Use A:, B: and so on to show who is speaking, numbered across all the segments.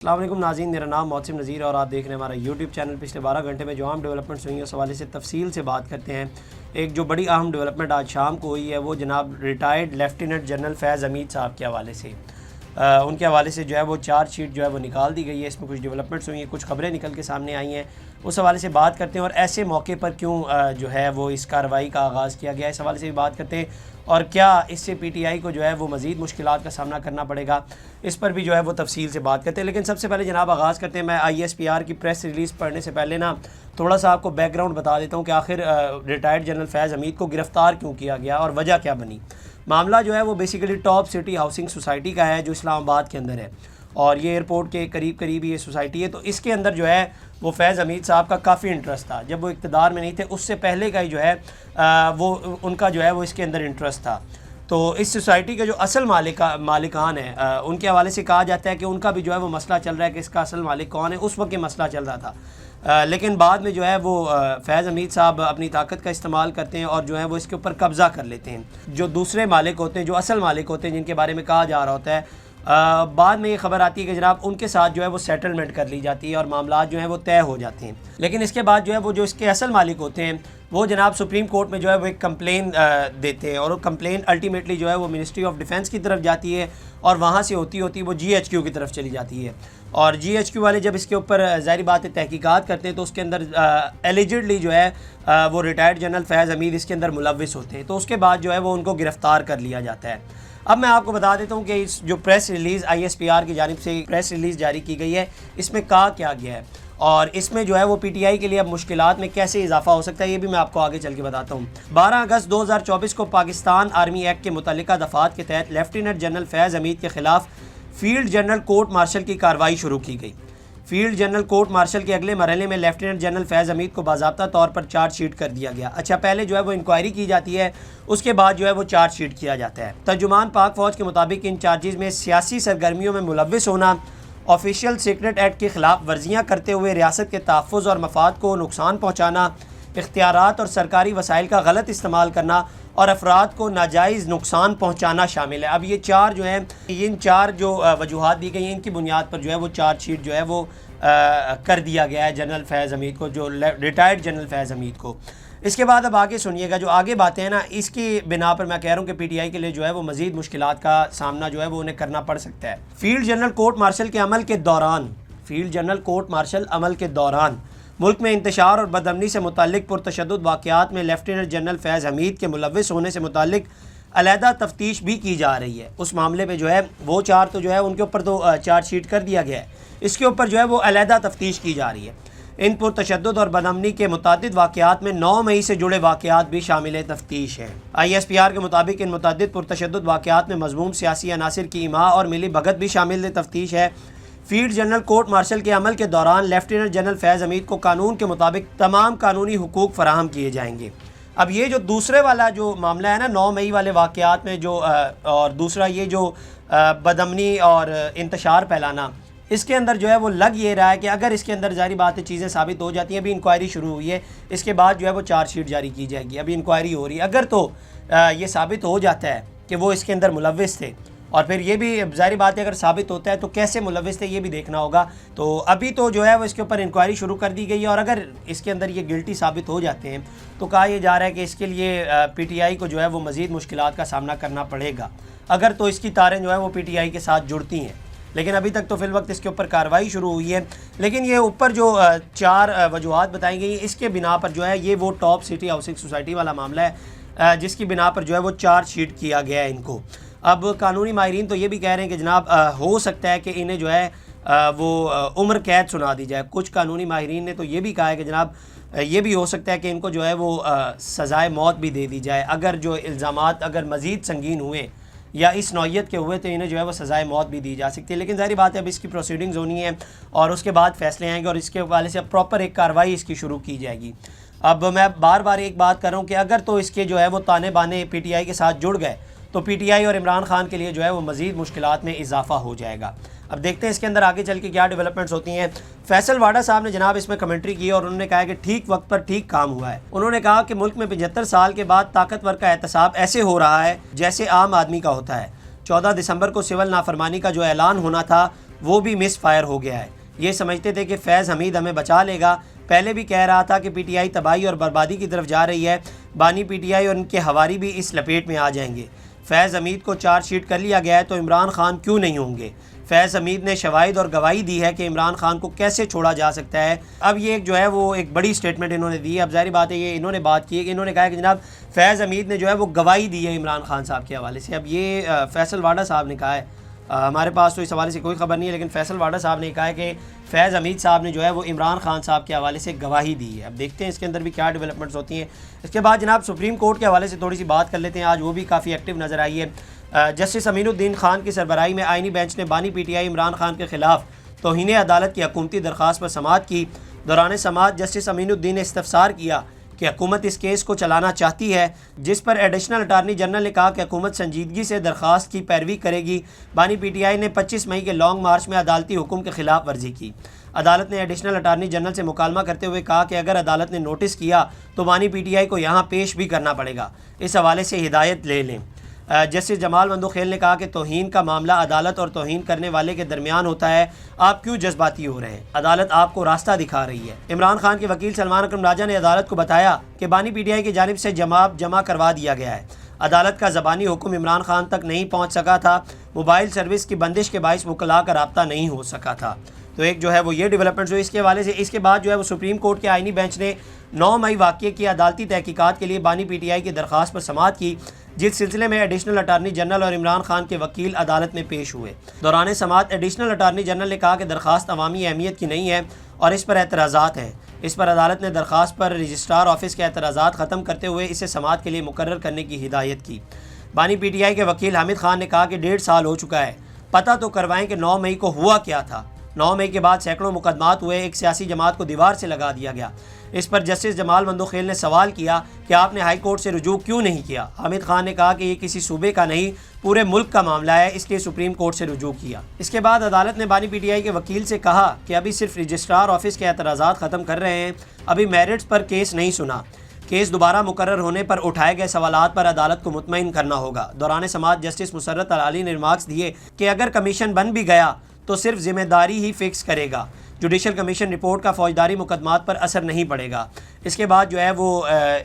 A: अस्सलाम वालेकुम नाज़रीन, मेरा नाम मोहसिन नज़ीर और आप देख रहे हैं हमारा यूट्यूब चैनल। पिछले 12 घंटे में जो अहम डेवलपमेंट्स हुई हैं उस हवाले से तफसील से बात करते हैं। एक जो बड़ी अहम डेवलपमेंट आज शाम को हुई है वो जनाब रिटायर्ड लेफ्टिनेंट जनरल फैज़ हमीद साहब के हवाले से उनके हवाले से जो है वो चार्जशीट जो है वो निकाल दी गई है। इसमें कुछ डेवलपमेंट्स हुई हैं, कुछ खबरें निकल के सामने आई हैं, उस हवाले से बात करते हैं। और ऐसे मौके पर क्यों जो है वो इस कार्रवाई का आगाज़ किया गया, इस हवाले से भी बात करते हैं। और क्या इससे पीटीआई को जो है वो मज़ीद मुश्किलात का सामना करना पड़ेगा, इस पर भी जो है वो तफसील से बात करते हैं। लेकिन सबसे पहले जनाब आगाज़ करते हैं। मैं ISPR की प्रेस रिलीज़ पढ़ने से पहले ना थोड़ा सा आपको बैकग्राउंड बता देता हूँ कि आखिर रिटायर्ड जनरल फैज़ हमीद को गिरफ़्तार क्यों किया गया और वजह क्या बनी। मामला जो है वो basically top city housing society का है जो इस्लामाबाद के अंदर है और ये एयरपोर्ट के करीब ये सोसाइटी है। तो इसके अंदर जो है वो फैज़ हमीद साहब का काफ़ी इंटरेस्ट था। जब वो इक़्तिदार में नहीं थे उससे पहले का ही जो है वो उनका जो है वो इसके अंदर इंटरेस्ट था। तो इस सोसाइटी के जो असल मालिकान है उनके हवाले से कहा जाता है कि उनका भी जो है वो मसला चल रहा है कि इसका असल मालिक कौन है। उस वक्त ये मसला चल रहा था लेकिन बाद में जो है वो फैज़ हमीद साहब अपनी ताकत का इस्तेमाल करते हैं और जो है वो इसके ऊपर कब्ज़ा कर लेते हैं। जो दूसरे मालिक होते हैं, जो असल मालिक होते हैं, जिनके बारे में कहा जा रहा होता है, बाद में ये खबर आती है कि जनाब उनके साथ जो है वो सेटलमेंट कर ली जाती है और मामला जो है वो तय हो जाते हैं। लेकिन इसके बाद जो है वो जो इसके असल मालिक होते हैं वो जनाब सुप्रीम कोर्ट में जो है वो एक कंप्लेन देते हैं और वो कंप्लेन अल्टीमेटली जो है वो मिनिस्ट्री ऑफ डिफेंस की तरफ जाती है और वहाँ से होती वो GHQ की तरफ चली जाती है। और GHQ वाले जब इसके ऊपर ज़ाहिर बात है तहकीकात करते हैं तो उसके अंदर एलिजिडली जो है वो रिटायर्ड जनरल फैज़ हमीद इसके अंदर मुलव्विस होते हैं। तो उसके बाद जो है वो उनको गिरफ़्तार कर लिया जाता है। अब मैं आपको बता देता हूँ कि इस जो प्रेस रिलीज़ ISPR की जानिब से प्रेस रिलीज़ जारी की गई है इसमें कहा क्या गया है और इसमें जो है वो PTI के लिए अब मुश्किलात में कैसे इजाफा हो सकता है ये भी मैं आपको आगे चल के बताता हूँ। 12 अगस्त 2024 को पाकिस्तान आर्मी एक्ट के मुतल्लिका दफ़ात के तहत लेफ्टिनेंट जनरल फैज़ हमीद के ख़िलाफ़ फील्ड जनरल कोर्ट मार्शल की कार्रवाई शुरू की गई। फील्ड जनरल कोर्ट मार्शल के अगले मरहले में लेफ्टिनेंट जनरल फैज़ हमीद को बाज़ाब्ता तौर पर चार्जशीट कर दिया गया। अच्छा, पहले जो है वो इंक्वायरी की जाती है, उसके बाद जो है वो चार्जशीट किया जाता है। तर्जुमान पाक फ़ौज के मुताबिक इन चार्जेज़ में सियासी सरगर्मियों में मुलव्विस होना, ऑफिशियल सीक्रेट एक्ट की खिलाफ वर्जियाँ करते हुए रियासत के तहफ़्फ़ुज़ और मफाद को नुकसान पहुँचाना, इख्तियारात और सरकारी वसाइल का गलत इस्तेमाल करना और अफराद को नाजायज़ नुकसान पहुँचाना शामिल है। अब ये चार जो हैं, इन चार जो वजूहात दी गई हैं इनकी बुनियाद पर जो है वो चार्जशीट जो है वो कर दिया गया है जनरल फैज़ हमीद को, जो रिटायर्ड जनरल फैज़ हमीद को। इसके बाद अब आगे सुनिएगा, जो आगे बातें हैं ना इसकी बिना पर मैं कह रहा हूँ कि PTI के लिए जो है वो मज़ीद मुश्किलात का सामना जो है वो उन्हें करना पड़ सकता है। फील्ड जनरल कोर्ट मार्शल के अमल के दौरान मुल्क में इंतशार और बदअमनी से मुताल्लिक पुरतशद्दुद वाक़यात में लेफ्टिनेंट जनरल फैज़ हमीद के मुलव्विस होने से मुताल्लिक अलहदा तफ्तीश भी की जा रही है। उस मामले में जो है वो चार तो जो है उनके ऊपर तो चार्जशीट कर दिया गया है, इसके ऊपर जो है वो अलहदा तफ्तीश की जा रही है। इन पुरतशद्दुद और बदअमनी के मुतादिद वाक़यात में 9 मई से जुड़े वाक़यात भी शामिल तफ्तीश हैं। ISPR के मुताबिक इन मुतादिद पुरतशद्दुद वाक़यात में मज़मूम सियासी अनासिर की इमा और मिली भगत भी शामिल तफ्तीश है। फील्ड जनरल कोर्ट मार्शल के अमल के दौरान लेफ्टिनेंट जनरल फैज़ हमीद को कानून के मुताबिक तमाम कानूनी हुकूक फराहम किए जाएंगे। अब ये जो दूसरे वाला जो मामला है ना 9 मई वाले वाक़यात में जो और दूसरा ये जो बदअमनी और इंतशार फैलाना, इसके अंदर जो है वो लग ये रहा है कि अगर इसके अंदर जारी बात है चीज़ें साबित हो जाती हैं, अभी इंक्वायरी शुरू हुई है, इसके बाद जो है वो चार्जशीट जारी की जाएगी, अभी इंक्वायरी हो रही है। अगर तो ये साबित हो जाता है कि वो इसके अंदर मुलव्विस थे और फिर ये भी जारी बात है अगर साबित होता है तो कैसे मुलव्विस थे ये भी देखना होगा। तो अभी तो जो है वो इसके ऊपर इंक्वायरी शुरू कर दी गई है और अगर इसके अंदर ये गिल्टी साबित हो जाते हैं तो कहा यह जा रहा है कि इसके लिए PTI को जो है वो मज़ीद मुश्किलात का सामना करना पड़ेगा अगर तो इसकी तारें जो है वो PTI के साथ जुड़ती हैं। लेकिन अभी तक तो फिल वक्त इसके ऊपर कार्रवाई शुरू हुई है। लेकिन ये ऊपर जो चार वजूहात बताई गई इसके बिना पर जो है ये वो टॉप सिटी हाउसिंग सोसाइटी वाला मामला है जिसकी बिना पर जो है वो चार्जशीट किया गया है इनको। अब कानूनी माहिरीन तो ये भी कह रहे हैं कि जनाब हो सकता है कि इन्हें जो है वो उम्र कैद सुना दी जाए। कुछ कानूनी माहिरीन ने तो ये भी कहा है कि जनाब ये भी हो सकता है कि इनको जो है वो सज़ाए मौत भी दे दी जाए। अगर जो इल्ज़ामात अगर मज़ीद संगीन हुए या इस नौइयत के हुए तो इन्हें जो है वो सज़ाए मौत भी दी जा सकती है। लेकिन ज़ाहिर बात है अब इसकी प्रोसीडिंग्स होनी है और उसके बाद फ़ैसले आएंगे और इसके हवाले से अब प्रॉपर एक कार्रवाई इसकी शुरू की जाएगी। अब मैं बार बार एक बात कर रहा हूँ कि अगर तो इसके जो है वो ताने बाने PTI के साथ जुड़ गए तो PTI और इमरान खान के लिए जो है वो मज़ीद मुश्किलात में इजाफा हो जाएगा। अब देखते हैं इसके अंदर आगे चल के क्या डेवलपमेंट्स होती हैं। फैसल वाडा साहब ने जनाब इसमें कमेंट्री की और उन्होंने कहा कि ठीक वक्त पर ठीक काम हुआ है। उन्होंने कहा कि मुल्क में 75 साल के बाद ताकतवर का एहतसाब ऐसे हो रहा है जैसे आम आदमी का होता है। 14 दिसंबर को सिविल नाफरमानी का जो ऐलान होना था वो भी मिस फायर हो गया है। ये समझते थे कि फैज़ हमीद हमें बचा लेगा। पहले भी कह रहा था कि पीटीआई तबाही और बर्बादी की तरफ जा रही है, बानी पीटीआई और उनके हवारी भी इस लपेट में आ जाएंगे। फैज़ हमीद को चार्जशीट कर लिया गया है तो इमरान खान क्यों नहीं होंगे। फैज़ हमीद ने शवाहिद और गवाही दी है कि इमरान खान को कैसे छोड़ा जा सकता है। अब ये जो है वो एक बड़ी स्टेटमेंट इन्होंने दी है। अब जाहिर बात है ये इन्होंने बात की है कि इन्होंने कहा है कि जनाब फैज़ हमीद ने जो है वो गवाही दी है इमरान खान साहब के हवाले से। अब ये फैसल वाडा साहब ने कहा है, हमारे पास तो इस हवाले से कोई ख़बर नहीं है, लेकिन फैसल वाडा साहब ने कहा है कि फैज़ हमीद साहब ने जो है वो इमरान खान साहब के हवाले से गवाही दी है। अब देखते हैं इसके अंदर भी क्या डेवलपमेंट्स होती हैं। इसके बाद जनाब सुप्रीम कोर्ट के हवाले से थोड़ी सी बात कर लेते हैं। आज वो भी काफ़ी एक्टिव नज़र आई है। जस्टिस अमीनुद्दीन खान की सरबराही में आइनी बेंच ने बानी पीटीआई इमरान खान के खिलाफ तौहीन अदालत की हुकूमती दरख्वास्त पर समाअत की। दौरान समाअत जस्टिस अमीनुद्दीन ने इस्तफसार किया कि हुकूमत इस केस को चलाना चाहती है, जिस पर एडिशनल अटारनी जनरल ने कहा कि हुकूमत संजीदगी से दरख्वास्त की पैरवी करेगी। बानी पीटीआई ने 25 मई के लॉन्ग मार्च में अदालती हुक्म के खिलाफ वर्जी की। अदालत ने एडिशनल अटारनी जनरल से मुकालमा करते हुए कहा कि अगर अदालत ने नोटिस किया तो बानी पीटीआई को यहाँ पेश भी करना पड़ेगा। इस हवाले से हिदायत ले लें। जस्टिस जमाल मंदोखेल ने कहा कि तौहीन का मामला अदालत और तौहीन करने वाले के दरमियान होता है, आप क्यों जज्बाती हो रहे हैं, अदालत आपको रास्ता दिखा रही है। इमरान खान के वकील सलमान अकरम राजा ने अदालत को बताया कि बानी पीटीआई की जानिब से जवाब जमा करवा दिया गया है। अदालत का ज़बानी हुक्म इमरान खान तक नहीं पहुँच सका था। मोबाइल सर्विस की बंदिश के बाइस वकला का रब्ता नहीं हो सका था। तो एक जो है वो ये डेवलपमेंट्स हुई इसके हवाले से। इसके बाद जो है वो सुप्रीम कोर्ट के आइनी बेंच ने 9 मई वाक़ये की अदालती तहकीकात के लिए बानी पीटीआई की दरख्वास्त पर समाअत की, जिस सिलसिले में एडिशनल अटारनी जनरल और इमरान खान के वकील अदालत में पेश हुए। दौरान समाअत एडिशनल अटारनी जनरल ने कहा कि दरख्वास्त अवामी अहमियत की नहीं है और इस पर एतराज़ात हैं। इस पर अदालत ने दरख्वास्त पर रजिस्ट्रार ऑफिस के एतराज़ात ख़त्म करते हुए इसे समाअत के लिए मुकर्रर करने की हिदायत की। बानी पीटीआई के वकील हामिद खान ने कहा कि 1.5 साल हो चुका है, पता तो करवाएं कि 9 मई को हुआ क्या था। 9 मई के बाद सैकड़ों मुकदमात हुए, एक सियासी जमात को दीवार से लगा दिया गया। इस पर जस्टिस जमाल मंदोखेल ने सवाल किया कि आपने हाई कोर्ट से रुजू क्यों नहीं किया। हामिद खान ने कहा कि ये किसी सूबे का नहीं पूरे मुल्क का मामला है, इसलिए सुप्रीम कोर्ट से रुजू किया। इसके बाद अदालत ने बानी पीटीआई के वकील से कहा कि अभी सिर्फ रजिस्ट्रार ऑफिस के एतराज़ात ख़त्म कर रहे हैं, अभी मेरिट्स पर केस नहीं सुना। केस दोबारा मुकर्रर होने पर उठाए गए सवालात पर अदालत को मुतमईन करना होगा। दौरान समाअत जस्टिस मुसर्रत अली ने रिमार्क्स दिए कि अगर कमीशन बन भी गया तो सिर्फ जिम्मेदारी ही फिक्स करेगा, जुडिशल कमीशन रिपोर्ट का फौजदारी मुकदमात पर असर नहीं पड़ेगा। इसके बाद जो है वो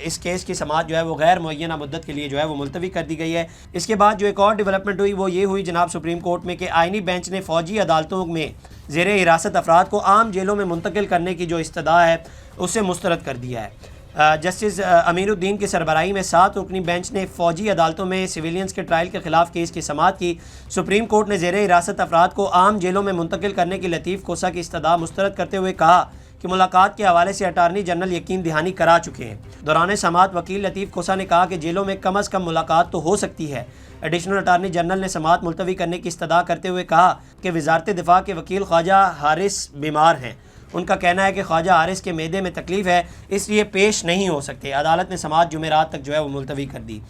A: इस केस की समाअत जो है वो गैर मुअय्यना मुद्दत के लिए जो है वो मुलतवी कर दी गई है। इसके बाद जो एक और डेवलपमेंट हुई वो ये हुई जनाब सुप्रीम कोर्ट में कि आइनी बेंच ने फ़ौजी अदालतों में ज़ेर हिरासत अफराद को आम जेलों में मुंतकिल करने की जो इस्तदा है उसे मुस्तरद कर दिया है। जस्टिस अमीनुद्दीन की सरबराही में 7 रुकनी बेंच ने फ़ौजी अदालतों में सिविलियंस के ट्रायल के खिलाफ केस की समाअत की। सुप्रीम कोर्ट ने ज़ेर हिरासत अफराद को आम जेलों में मुंतकिल करने की लतीफ़ कोसा की इस्तदा मुस्तरद करते हुए कहा कि मुलाकात के हवाले से अटारनी जनरल यकीन दहानी करा चुके हैं। दौरान समाअत वकील लतीफ़ कोसा ने कहा कि जेलों में कम अज़ कम मुलाकात तो हो सकती है। एडिशनल अटारनी जनरल ने समाअत मुलतवी करने की इस्तदा करते हुए कहा कि वज़ारत दिफा के वकील ख्वाजा हारिस बीमार हैं। उनका कहना है कि ख्वाजा हारिस के मैदे में तकलीफ़ है, इसलिए पेश नहीं हो सकते। अदालत ने समाअत जुमेरात तक जो है वो मुलतवी कर दी।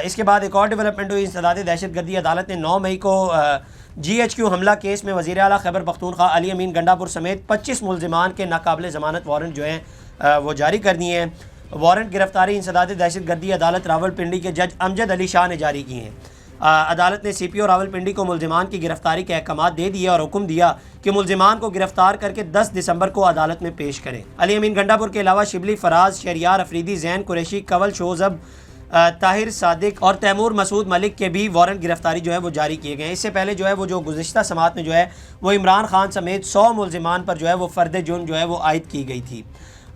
A: इसके बाद एक और डेवलपमेंट हुई इंसदाद दहशतगर्दी। अदालत ने 9 मई को GHQ हमला केस में वज़ीर आला खैबर पख्तूनख्वा अली अमीन गंडापुर समेत 25 मुलज़िमान के नाकाबिल ज़मानत वारंट जो हैं वो जारी कर दिए हैं। वारंट गिरफ्तारी इंसदाद दहशतगर्दी अदालत रावलपिंडी के जज अमजद अली शाह ने जारी किए हैं। अदालत ने CPO रावलपिंडी को मुलज़िमान की गिरफ्तारी के अहकाम दे दिए और हुक्म दिया कि मुलज़िमान को गिरफ्तार करके 10 दिसंबर को अदालत में पेश करें। अली अमीन गंडापुर के अलावा शिबली, फराज, शरियार अफरीदी, जैन कुरैशी, कवल शोजब, ताहिर सादिक और तैमूर मसूद मलिक के भी वारंट गिरफ्तारी जो है वो जारी किए गए हैं। इससे पहले जो है वो जो गुज़िश्ता समाअत में जो है वो इमरान खान समेत 100 मुलज़िमान पर जो है वो फ़र्द जुर्म जो है वो आयद की गई थी।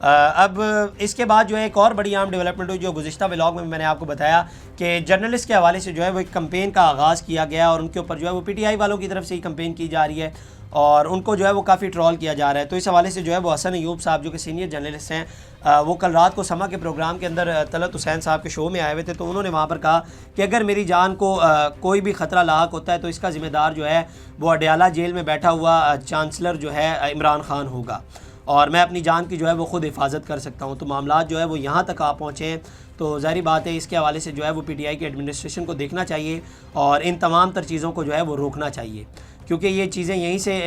A: अब इसके बाद जो है एक और बड़ी आम डेवलपमेंट हुई जो गुज़िश्ता व्लॉग में मैंने आपको बताया कि जर्नलिस्ट के हवाले से जो है वो एक कंपेन का आगाज़ किया गया और उनके ऊपर जो है वो PTI वालों की तरफ से ही कंपेन की जा रही है और उनको जो है वो काफ़ी ट्रोल किया जा रहा है। तो इस हवाले से जो है वो हसन अयूब साहब जो कि सीनियर जर्नलिस्ट हैं वो कल रात को समा के प्रोग्राम के अंदर तलत हुसैन साहब के शो में आए हुए थे। तो उन्होंने वहाँ पर कहा कि अगर मेरी जान को कोई भी ख़तरा लाक होता है तो इसका ज़िम्मेदार जो है वो अडयाला जेल में बैठा हुआ चांसलर जो है इमरान खान होगा और मैं अपनी जान की जो है वो ख़ुद हिफाजत कर सकता हूँ। तो मामलात जो है वो यहाँ तक आ पहुँचे हैं। तो ज़ाहिर बात है इसके हवाले से जो है वो PTI की एडमिनिस्ट्रेशन को देखना चाहिए और इन तमाम तर चीज़ों को जो है वो रोकना चाहिए क्योंकि ये चीज़ें यहीं से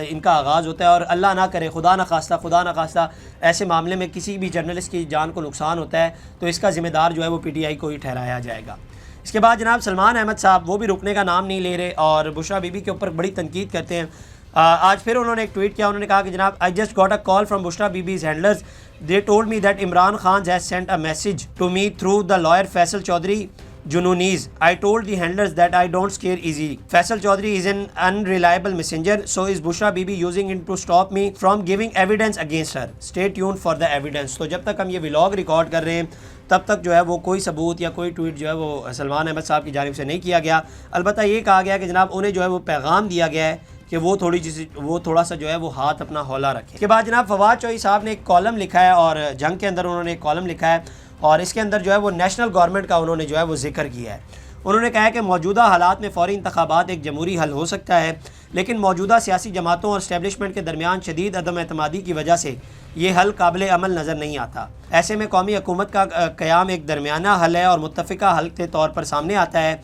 A: इनका आगाज़ होता है और अल्लाह ना करे खुदा न खास्ता ऐसे मामले में किसी भी जर्नलिस्ट की जान को नुकसान होता है तो इसका ज़िम्मेदार जो है वो PTI को ही ठहराया जाएगा। इसके बाद जनाब सलमान अहमद साहब वो भी रुकने का नाम नहीं ले रहे और बुशरा बीबी के ऊपर बड़ी तनकीद करते हैं। आज फिर उन्होंने एक ट्वीट किया, उन्होंने कहा कि जनाब I just got a call from Bushra Bibi's handlers, they told me that Imran Khan has sent a message to me through the lawyer Faisal Chaudhry Junooni's. I told the handlers that I don't scare easily. Faisal Chaudhary is an unreliable messenger, so is Bushra Bibi using it to stop me from giving evidence against her. Stay tuned for the evidence. तो जब तक हम ये vlog record कर रहे हैं तब तक जो है वो कोई सबूत या कोई ट्वीट जो है वो सलमान अहमद साहब की जानिब से नहीं किया गया। अलबत्ता ये कहा गया कि जनाब उन्हें जो है वो पैगाम दिया गया है कि वो थोड़ा सा जो है वो हाथ अपना हौला रखें। इसके बाद जनाब फवाद चौधरी साहब ने एक कॉलम लिखा है और जंग के अंदर उन्होंने एक कॉलम लिखा है और इसके अंदर जो है वो नेशनल गवर्नमेंट का उन्होंने जो है वो जिक्र किया है। उन्होंने कहा है कि मौजूदा हालात में फ़ौरी इंतखाबात एक जमहूरी हल हो सकता है, लेकिन मौजूदा सियासी जमातों और इस्टेब्लिशमेंट के दरमियान शदीद अदम एतमादी की वजह से ये हल काबिल अमल नज़र नहीं आता। ऐसे में कौमी हुकूमत का क़याम एक दरमियाना हल है और मुत्तफ़िका हल के तौर पर सामने आता है।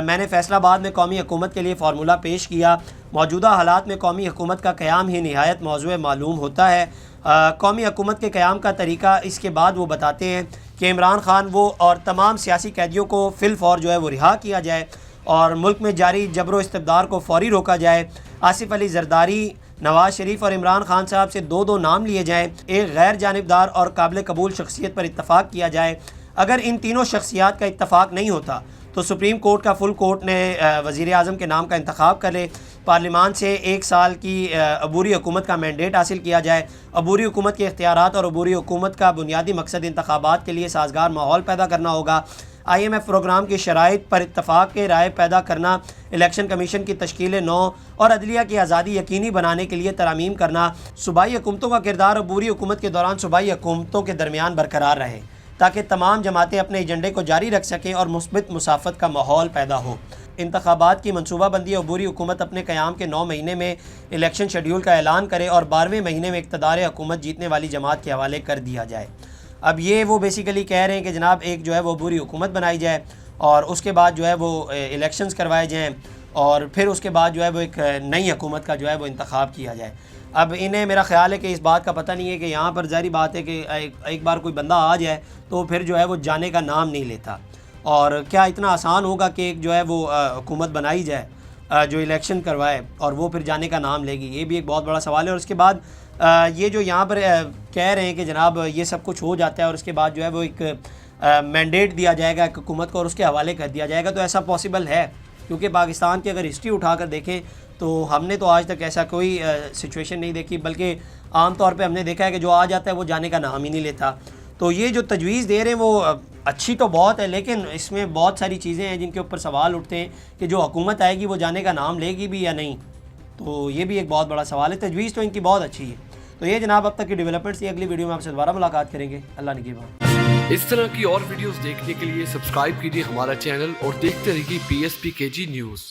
A: मैंने फैसलाबाद में कौमी हुकूमत के लिए फार्मूला पेश किया। मौजूदा हालात में कौमी हुकूमत का क़याम ही निहायत मौज़ूअ मालूम होता है। कौमी हुकूमत के क़याम का तरीका इसके बाद वो बताते हैं कि इमरान खान वो और तमाम सियासी कैदियों को फिल फौर जो है वो रिहा किया जाए और मुल्क में जारी जबर इस्तबदार को फौरी रोका जाए। आसिफ अली जरदारी, नवाज शरीफ और इमरान खान साहब से दो नाम लिए जाएँ। एक गैर जानिबदार और काबिल कबूल शख्सियत पर इत्तफाक किया जाए। अगर इन तीनों शख्सियात का इत्तफाक नहीं होता तो सुप्रीम कोर्ट का फुल कोर्ट ने वज़ीर आज़म के नाम का इंतखाब कर ले। पार्लियामान से 1 साल की अबूरी हुकूमत का मैंडेट हासिल किया जाए। अबूरी हुकूमत के इख्तियारात और अबूरी हुकूमत का बुनियादी मकसद इंतखाबात के लिए साजगार माहौल पैदा करना होगा। IMF प्रोग्राम की शराइत पर इत्तफाक के राय पैदा करना, इलेक्शन कमीशन की तश्कील नौ और अदलिया की आज़ादी यकीनी बनाने के लिए तरामीम करना। सूबाई हुकूमतों का किरदार अबूरी हुकूमत के दौरान सूबाई हुकूमतों के दरमियान बरकरार रहे ताकि तमाम जमातें अपने एजेंडे को जारी रख सकें और मुस्बित मुसाफत का माहौल पैदा हो। इंतखाबात की मनसूबाबंदी अबूरी हुकूमत अपने क़याम के 9 महीने में इलेक्शन शेड्यूल का ऐलान करे और 12वें महीने में इक़्तिदार हुकूमत जीतने वाली जमात के हवाले कर दिया जाए। अब ये वो बेसिकली कह रहे हैं कि जनाब एक जो है वो अबूरी हुकूमत बनाई जाए और उसके बाद जो है वो इलेक्शंस करवाए जाएँ और फिर उसके बाद जो है वो एक नई हुकूमत का जो है वो इंतखाब किया जाए। अब इन्हें मेरा ख़्याल है कि इस बात का पता नहीं है कि यहाँ पर ज़ाहिर बात है कि एक बार कोई बंदा आ जाए तो फिर जो है वो जाने का नाम नहीं लेता। और क्या इतना आसान होगा कि एक जो है वो हुकूमत बनाई जाए जो इलेक्शन करवाए और वो फिर जाने का नाम लेगी? ये भी एक बहुत बड़ा सवाल है। और उसके बाद ये जो यहाँ पर कह रहे हैं कि जनाब ये सब कुछ हो जाता है और उसके बाद जो है वो एक मैंडेट दिया जाएगा एक हुकूमत को और उसके हवाले कर दिया जाएगा, तो ऐसा पॉसिबल है? क्योंकि पाकिस्तान की अगर हिस्ट्री उठा कर देखें तो हमने तो आज तक ऐसा कोई सिचुएशन नहीं देखी, बल्कि आम तौर पे हमने देखा है कि जो आ जाता है वो जाने का नाम ही नहीं लेता। तो ये जो तजवीज़ दे रहे हैं वो अच्छी तो बहुत है, लेकिन इसमें बहुत सारी चीज़ें हैं जिनके ऊपर सवाल उठते हैं कि जो हुकूमत आएगी वो जाने का नाम लेगी भी या नहीं। तो ये भी एक बहुत बड़ा सवाल है। तजवीज़ तो इनकी बहुत अच्छी है। तो ये जनाब अब तक की डेवलपमेंट्स थी। अगली वीडियो में आपसे दोबारा मुलाकात करेंगे। अल्लाह निगहबान।
B: इस तरह की और वीडियोस देखने के लिए सब्सक्राइब कीजिए हमारा चैनल और देखते रहिए PSPKG न्यूज़।